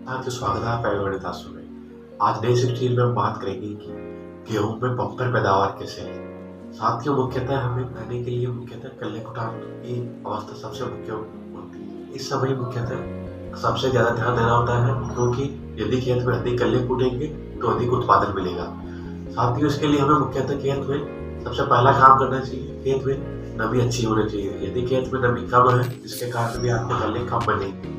आपका स्वागत है आपका गणित आंसू में। आज नई स्टील में हम बात करेंगे कि गेहूं में बम्पर पैदावार कैसे है। साथियों, मुख्यतः हमें खाने के लिए मुख्यतः कल्ले कुटान की अवस्था सबसे मुख्य होती है। इस समय मुख्यतः सबसे ज्यादा ध्यान देना होता है, क्योंकि यदि खेत में अधिक कल्ले कूटेंगे तो अधिक उत्पादन मिलेगा। साथियों, इसके लिए हमें मुख्यतः खेत में सबसे पहला काम करना चाहिए, खेत में नमी अच्छी होनी चाहिए। यदि खेत में नमी कम है, जिसके कारण भी आपके कल्ले कम बनेंगे,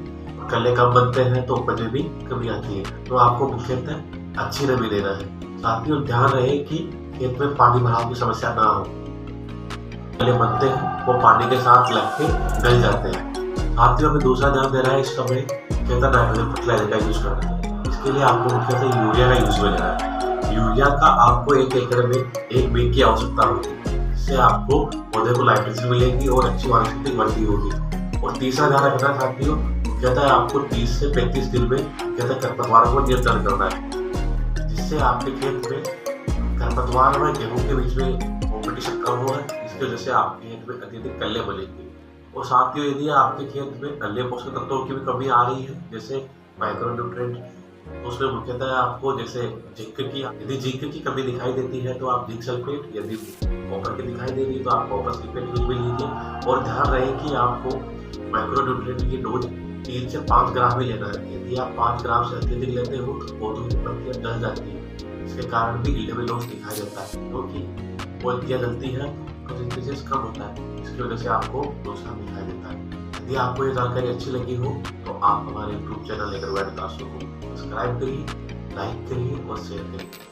कल्ले कम बनते हैं तो उपज में भी कमी आती है। तो आपको मुख्यतः अच्छी नमी देना है। साथियों, ध्यान रहे कि खेत में पानी भराव की समस्या ना हो। कल्ले बनते हैं वो पानी के साथ लग के गल जाते हैं। साथियों, हमें दूसरा ध्यान देना है, इस समय मुख्यतः नाइट्रोजन फर्टिलाइजर का यूज करना है। इसके लिए आपको मुख्यतः यूरिया का यूज में लेना है। यूरिया का आपको 1 एकड़ में 1 बैग की आवश्यकता होगी। इससे आपको पौधे को नाइट्रोजन मिलेगी और अच्छी वानस्पतिक वृद्धि होगी। और तीसरा ध्यान रखना साथियों, कहता है आपको 30 से 35 दिन में कहता है खरपतवारों को नियंत्रण करना है, जिससे आपके खेत में खरपतवार और गेहूं के बीच में कॉम्पिटिशन कम हो है। इसकी वजह से आपके खेत में अत्यधिक कल्ले बनेंगे। और साथियों, यदि आपके खेत में अन्य पोषक तत्वों की भी कमी आ रही है, जैसे माइक्रोन्यूट्रिएंट, तो उसमें मुख्यतः आपको जैसे यदि जिंक की कमी दिखाई देती है तो आप जिंक सल्फेट, यदि कॉपर की दिखाई दे रही है तो आप कॉपर सल्फेट यूज में लीजिए। और ध्यान रहे कि आपको माइक्रोन्यूट्रिएंट की डोज 3 से 5 ग्राम ही लेना है। यदि आप 5 ग्राम से अत्यधिक लेते हो तो पौधों की पत्तियां जल जाती है। इसके कारण भी गिल्ले में लॉस दिखाई देता है, क्योंकि पत्तियां जलती है तो सिंथेसिस कम होता है। इसकी वजह से आपको नुकसान दिखाई देता है। यदि आपको ये जानकारी अच्छी लगी हो तो आप हमारे यूट्यूब चैनल लेकर गणित आंसू को सब्सक्राइब करिए, लाइक करिए और शेयर करिए।